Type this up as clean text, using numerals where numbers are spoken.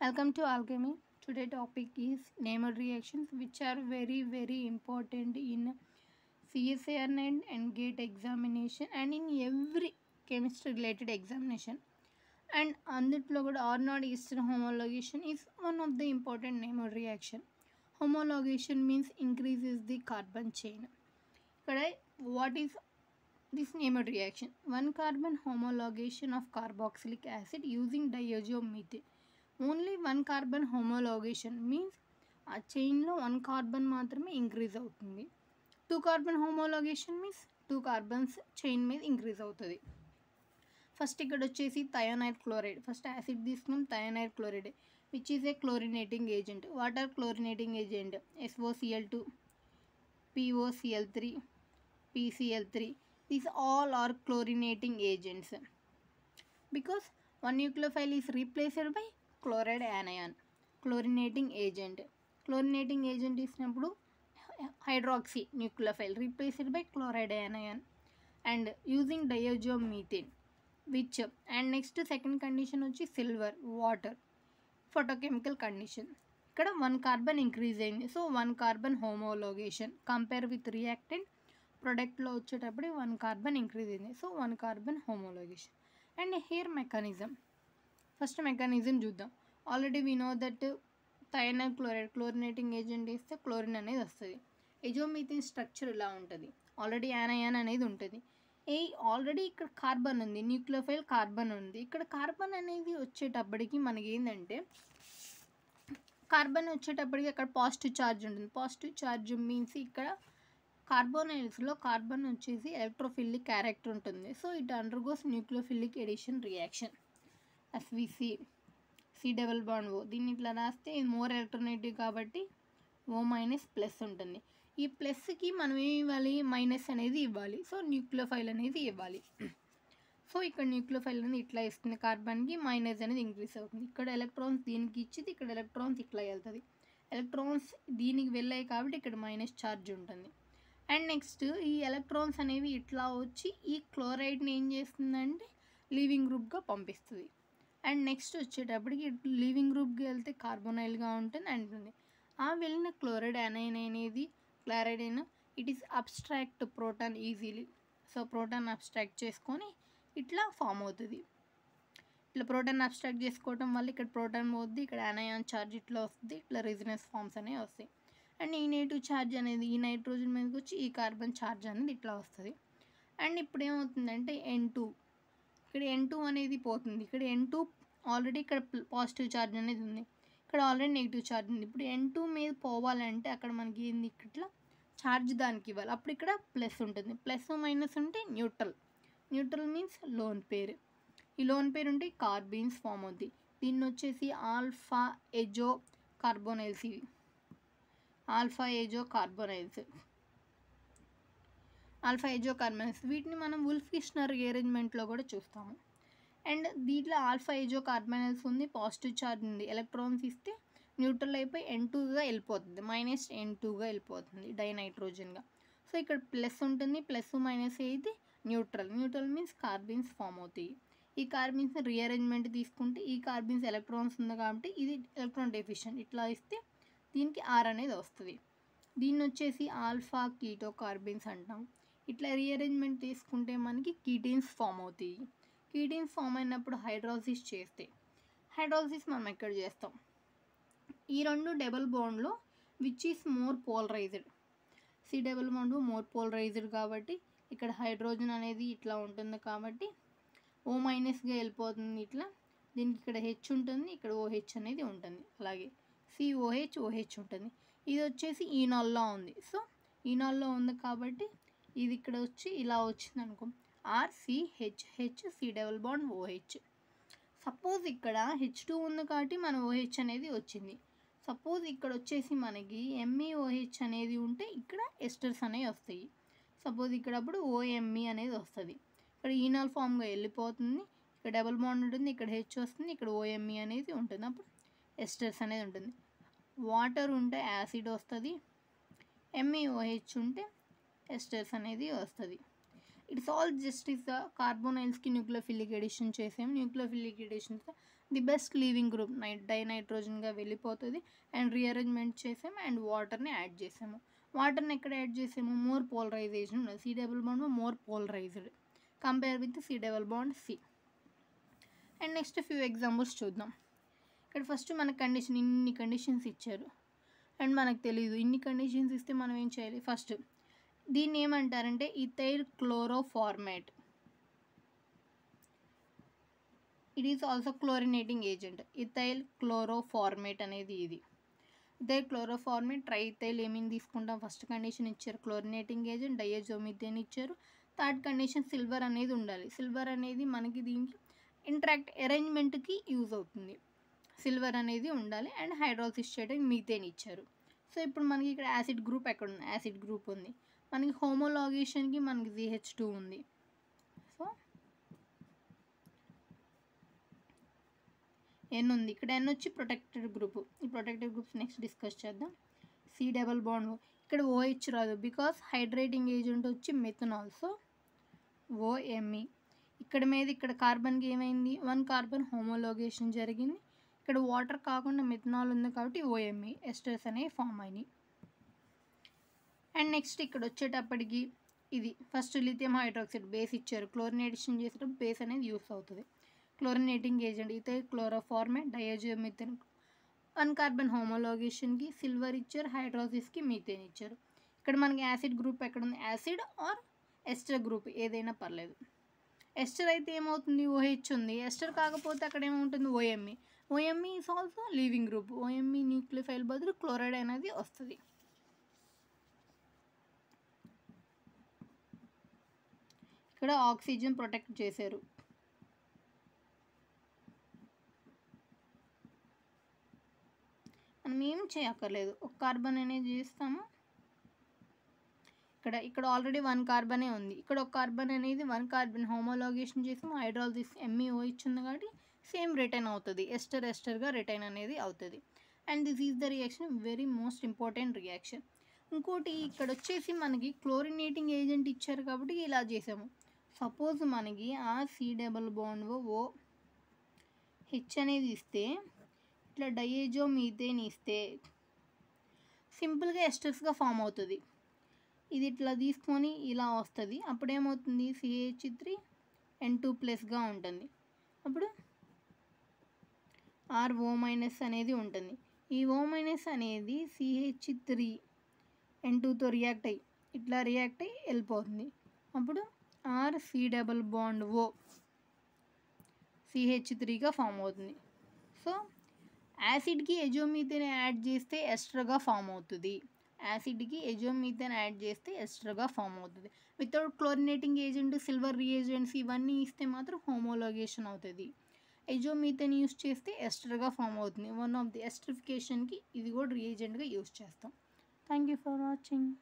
Welcome to Alchemy. Today topic is named reactions which are very important in CSIR and GATE examination and in every chemistry related examination. And అందుట్లో కూడా ఆర్నాడ్ Easter homologation is one of the important named reaction. Homologation means increases the carbon chain. ఇక్కడ what is this named reaction? One carbon homologation of carboxylic acid using diazomethane. Only one carbon homologation means ఆ చైన్లో one carbon మాత్రమే increase అవుతుంది. 2 carbon homologation means 2 carbons chain మీద increase అవుతుంది. First ఇక్కడ వచ్చేసి thionyl chloride. First acid తీసుకున్నాం thionyl chloride which is a chlorinating agent. What are chlorinating agent? SOCl2, POCl3, PCl3. These all are chlorinating agents because one nucleophile is replaced by chloride anion. Chlorinating agent ఇచ్చినప్పుడు hydroxy nucleophile replaced by chloride anion and using diazomethane which and next second condition వచ్చి silver water photochemical condition. ఇక్కడ 1 carbon increase అయింది. So 1 carbon homologation compare with reactant ప్రొడక్ట్లో వచ్చేటప్పుడు 1 carbon increase అయింది. So 1 carbon homologation. And here mechanism. First mechanism చూద్దాం. Already we know that thionyl chloride chlorinating agent వేస్తే chlorine అనేది వస్తుంది. ఎజోమీథేన్ structure ఇలా ఉంటుంది. ఆల్రెడీ యానయాన్ అనేది ఉంటుంది. ఆల్రెడీ ఇక్కడ కార్బన్ ఉంది, న్యూక్లియోఫైల్ కార్బన్ ఉంది. ఇక్కడ కార్బన్ అనేది వచ్చేటప్పటికి మనకి ఏంటంటే కార్బన్ వచ్చేటప్పటికి అక్కడ పాజిటివ్ ఛార్జ్ ఉంటుంది. పాజిటివ్ ఛార్జ్ మీన్స్ ఇక్కడ కార్బోనైల్స్లో కార్బన్ వచ్చేసి ఎలక్ట్రోఫిలిక్ క్యారెక్టర్ ఉంటుంది. So it undergoes nucleophilic addition reaction SVC C double bond O. దీన్ని ఇట్లా రాస్తే ఇది మోర్ ఎలక్ట్రోనెగటివ్ కాబట్టి O- ప్లస్ ఉంటుంది. ఈ ప్లస్కి మనం ఏమి ఇవ్వాలి? మైనస్ అనేది ఇవ్వాలి. సో న్యూక్లియోఫైల్ అనేది ఇవ్వాలి. సో ఇక్కడ న్యూక్లియోఫైల్ అనేది ఇట్లా ఇస్తుంది. కార్బన్కి మైనస్ అనేది ఇంక్రీజ్ అవుతుంది. ఇక్కడ ఎలక్ట్రాన్స్ దీనికి ఇచ్చింది, ఇక్కడ ఎలక్ట్రాన్స్ ఇట్లా వెళ్తుంది. ఎలక్ట్రాన్స్ దీనికి వెళ్ళాయి కాబట్టి ఇక్కడ మైనస్ ఛార్జ్ ఉంటుంది. అండ్ నెక్స్ట్ ఈ ఎలక్ట్రాన్స్ అనేవి ఇట్లా వచ్చి ఈ క్లోరైడ్ని ఏం చేస్తుందంటే లీవింగ్ గ్రూప్గా పంపిస్తుంది. అండ్ నెక్స్ట్ వచ్చేటప్పటికి లీవింగ్ గ్రూప్కి వెళ్తే కార్బోనైల్గా ఉంటుంది అంటుంది. ఆ వెళ్ళిన క్లోరైడ్ అనైన్ అనేది క్లోరైడ్ అయినా it is abstract proton easily. So proton abstract చేసుకొని ఇట్లా ఫామ్ అవుతుంది. ఇట్లా ప్రోటాన్ అబ్స్ట్రాక్ట్ చేసుకోవడం వల్ల ఇక్కడ ప్రోటాన్ పోద్ది, ఇక్కడ అనయాన్ ఛార్జ్ ఇట్లా వస్తుంది, ఇట్లా రెజినెన్స్ ఫామ్స్ అనేవి వస్తాయి. అండ్ ఈ నెగిటివ్ ఛార్జ్ అనేది ఈ నైట్రోజన్ మీదకి వచ్చి ఈ కార్బన్ ఛార్జ్ అనేది ఇట్లా వస్తుంది. అండ్ ఇప్పుడు ఏమవుతుందంటే N2 ఇక్కడ N2 అనేది పోతుంది. ఇక్కడ N2 ఆల్రెడీ ఇక్కడ పాజిటివ్ ఛార్జ్ అనేది ఉంది, ఇక్కడ ఆల్రెడీ నెగిటివ్ ఛార్జ్ ఉంది. ఇప్పుడు N2 మీద పోవాలంటే అక్కడ మనకి ఏంది ఇట్లా ఛార్జ్ దానికి ఇవ్వాలి. అప్పుడు ఇక్కడ ప్లస్ ఉంటుంది. ప్లస్ మైనస్ ఉంటే neutral. Neutral means lone pair. ఈ లోన్ పేర్ ఉంటే కార్బీన్స్ ఫామ్ అవుతుంది. దీన్ని వచ్చేసి ఆల్ఫా ఎజో కార్బోనైల్స్. ఇవి ఆల్ఫా ఎజో కార్బోనైల్స్. వీటిని మనం వుల్ఫ్-కిష్నర్ రీఅరేంజ్మెంట్లో కూడా చూస్తాము. అండ్ దీంట్లో ఆల్ఫా ఎజో కార్బోనైల్స్ ఉంది, పాజిటివ్ ఛార్జ్ ఉంది. ఎలక్ట్రాన్స్ ఇస్తే న్యూట్రల్ అయిపోయి N2గా వెళ్ళిపోతుంది, -N2గా వెళ్ళిపోతుంది డైనైట్రోజన్గా. సో ఇక్కడ ప్లస్ ఉంటుంది, ప్లస్ మైనస్ అయితే న్యూట్రల్. న్యూట్రల్ మీన్స్ కార్బీన్స్ ఫామ్ అవుతాయి. ఈ కార్బీన్స్ రీఅరేంజ్మెంట్ తీసుకుంటే ఈ కార్బీన్స్ ఎలక్ట్రాన్స్ ఉంది కాబట్టి ఇది ఎలక్ట్రాన్ డెఫిషియెంట్. ఇట్లా ఇస్తే దీనికి R అనేది వస్తుంది. దీన్ని వచ్చేసి ఆల్ఫా కీటో కార్బీన్స్ అంటాం. ఇట్లా రీఅరేంజ్మెంట్ తీసుకుంటే మనకి కీటీన్స్ ఫామ్ అవుతాయి. కీటీన్స్ ఫామ్ అయినప్పుడు హైడ్రాలసిస్ చేస్తే హైడ్రాలసిస్ మనం ఎక్కడ చేస్తాం? ఈ రెండు డబుల్ బాండ్లో which is more polarized. C double bond more polarized కాబట్టి ఇక్కడ హైడ్రోజన్ అనేది ఇట్లా ఉంటుంది కాబట్టి O- వెళ్ళిపోతుంది ఇట్లా. దీనికి ఇక్కడ H ఉంటుంది, ఇక్కడ OH అనేది ఉంటుంది. అలాగే COH OH ఉంటుంది. ఇది వచ్చేసి ఈనాల్లో ఉంది. సో ఈనాల్లో ఉంది కాబట్టి ఇది ఇక్కడ వచ్చి ఇలా వచ్చింది అనుకో, RCHH C double bond OH. Suppose ఇక్కడ H2 ఉంది కాబట్టి మన OH అనేది వచ్చింది. సపోజ్ ఇక్కడ వచ్చేసి మనకి MEOH అనేది ఉంటే ఇక్కడ ఎస్టర్స్ అనేవి వస్తాయి. సపోజ్ ఇక్కడ అప్పుడు OMe అనేది వస్తుంది. ఇక్కడ ఈనాల్ ఫామ్గా వెళ్ళిపోతుంది, ఇక్కడ డబుల్ బాండ్ ఉంటుంది, ఇక్కడ H వస్తుంది, ఇక్కడ OMe అనేది ఉంటుంది. అప్పుడు ఎస్టర్స్ అనేది ఉంటుంది. వాటర్ ఉంటే యాసిడ్ వస్తుంది, MEOH ఉంటే ఎస్టర్స్ అనేది వస్తుంది. It's all just is the కార్బోనైల్స్కి న్యూక్లియోఫిలిక్ ఎడిషన్ చేసాము. న్యూక్లియోఫిలిక్ ఎడిషన్తో ది బెస్ట్ లీవింగ్ గ్రూప్ డైనైట్రోజన్గా వెళ్ళిపోతుంది. అండ్ రీఅరేంజ్మెంట్ చేసాము అండ్ వాటర్ని యాడ్ చేసాము. వాటర్ని ఎక్కడ యాడ్ చేసాము? మోర్ పోలరైజేషన్ ఉన్నది. C double bond more polarized compare with C double bond C. And next few examples చూద్దాం. ఇక్కడ ఫస్ట్ మన కండిషన్, ఇన్ని కండిషన్స్ ఇచ్చారు అండ్ మనకు తెలియదు. ఇన్ని కండిషన్స్ ఇస్తే మనం ఏం చేయాలి? ఫస్ట్ దీన్ని ఏమంటారంటే ethyl chloroformate. It is also chlorinating agent. Ethyl chloroformate అనేది ఇది. ఇథైల్ క్లోరోఫార్మేట్ ట్రైథైల్ ఏమేమి తీసుకుంటాం? ఫస్ట్ కండిషన్ ఇచ్చారు క్లోరినేటింగ్ ఏజెంట్, డైజోమిథేన్ ఇచ్చారు. థర్డ్ కండిషన్ సిల్వర్ అనేది ఉండాలి. సిల్వర్ అనేది మనకి దీనికి ఇంట్రాక్ట్ అరేంజ్మెంట్కి యూజ్ అవుతుంది. సిల్వర్ అనేది ఉండాలి. అండ్ హైడ్రాలసిస్ చేయడానికి మీథేన్ ఇచ్చారు. సో ఇప్పుడు మనకి ఇక్కడ యాసిడ్ గ్రూప్ ఎక్కడ ఉంది? యాసిడ్ గ్రూప్ ఉంది. మనకి హోమోలాగేషన్కి మనకి CH2 ఉంది. సో N ఉంది. ఇక్కడ N వచ్చి ప్రొటెక్టెడ్ గ్రూప్. ఈ ప్రొటెక్టెడ్ గ్రూప్స్ నెక్స్ట్ డిస్కస్ చేద్దాం. సి డబల్ బాండ్ ఇక్కడ OH రాదు బికాస్ హైడ్రేటింగ్ ఏజెంట్ వచ్చి మెథనాల్. So OMe. ఇక్కడ మీద ఇక్కడ కార్బన్కి ఏమైంది? 1 కార్బన్ హోమోలాగేషన్ జరిగింది. ఇక్కడ వాటర్ కాకుండా మెథనాల్ ఉంది కాబట్టి OMe ఎస్టర్స్ అనేవి ఫామ్ అయినాయి. అండ్ నెక్స్ట్ ఇక్కడ వచ్చేటప్పటికి ఇది ఫస్ట్ లిథియం హైడ్రాక్సైడ్ బేస్ ఇచ్చారు. క్లోరినేషన్ చేసేటప్పుడు బేస్ అనేది యూస్ అవుతుంది. క్లోరినేటింగ్ ఏజెంట్ ఇథైల్ క్లోరోఫార్మేట్, డయాజోమిథేన్ 1 కార్బన్ హోమోలాగేషన్కి సిల్వర్ ఇచ్చారు, హైడ్రాసిస్కి మీథేన్ ఇచ్చారు. ఇక్కడ మనకి యాసిడ్ గ్రూప్ ఎక్కడ ఉంది? యాసిడ్ ఆర్ ఎస్టర్ గ్రూప్ ఏదైనా పర్లేదు. ఎస్టర్ అయితే ఏమవుతుంది? OH ఉంది. ఎస్టర్ కాకపోతే అక్కడ ఏమవుతుంది? OMe. OMe is also leaving group. OMe nucleophile బదులు క్లోరైడ్ అనేది వస్తుంది. ఇక్కడ ఆక్సిజన్ ప్రొటెక్ట్ చేశారు. మనం ఏం చేయక్కర్లేదు. ఒక కార్బన్ అనేది చేస్తాము. ఇక్కడ ఆల్రెడీ 1 కార్బనే ఉంది. ఇక్కడ ఒక కార్బన్ అనేది 1 కార్బన్ హోమోలాగేషన్ చేసాము. హైడ్రాలసిస్ MEOH ఉంది కాబట్టి సేమ్ రిటైన్ అవుతుంది. ఎస్టర్గా రిటైన్ అనేది అవుతుంది. And this is the reaction, very most important reaction. ఇంకోటి ఇక్కడ వచ్చేసి మనకి క్లోరినేటింగ్ ఏజెంట్ ఇచ్చారు కాబట్టి ఇలా చేసాము. సపోజ్ మనకి ఆ సి డబుల్ బాండ్ OH అనేది ఇస్తే ఇట్లా డయాజోమిథేన్ ఇస్తే సింపుల్గా ఎస్టర్స్గా ఫామ్ అవుతుంది. ఇది ఇట్లా తీసుకొని ఇలా వస్తుంది. అప్పుడు ఏమవుతుంది? CH3N2+ ఉంటుంది. అప్పుడు RO- అనేది ఉంటుంది. ఈ O- అనేది CH3N2తో రియాక్ట్ అయ్యి ఇట్లా రియాక్ట్ అయ్యి వెళ్ళిపోతుంది. అప్పుడు RC డబుల్ బాండ్ O CH3గా ఫామ్ అవుతుంది. సో యాసిడ్కి ఎజోమిథేన్ యాడ్ చేస్తే ఎస్టర్గా ఫామ్ అవుతుంది. యాసిడ్కి ఎజోమిథేన్ యాడ్ చేస్తే ఎస్టర్గా ఫామ్ అవుతుంది. Without chlorinating agent, silver reagents ఇవన్నీ ఇస్తే మాత్రం హోమోలాగేషన్ అవుతుంది. ఎజోమిథేన్ యూస్ చేస్తే ఎస్టర్గా ఫామ్ అవుతుంది. వన్ ఆఫ్ ది ఎస్టరిఫికేషన్కి ఇది కూడా రియేజెంట్గా యూస్ చేస్తాం. Thank you for watching.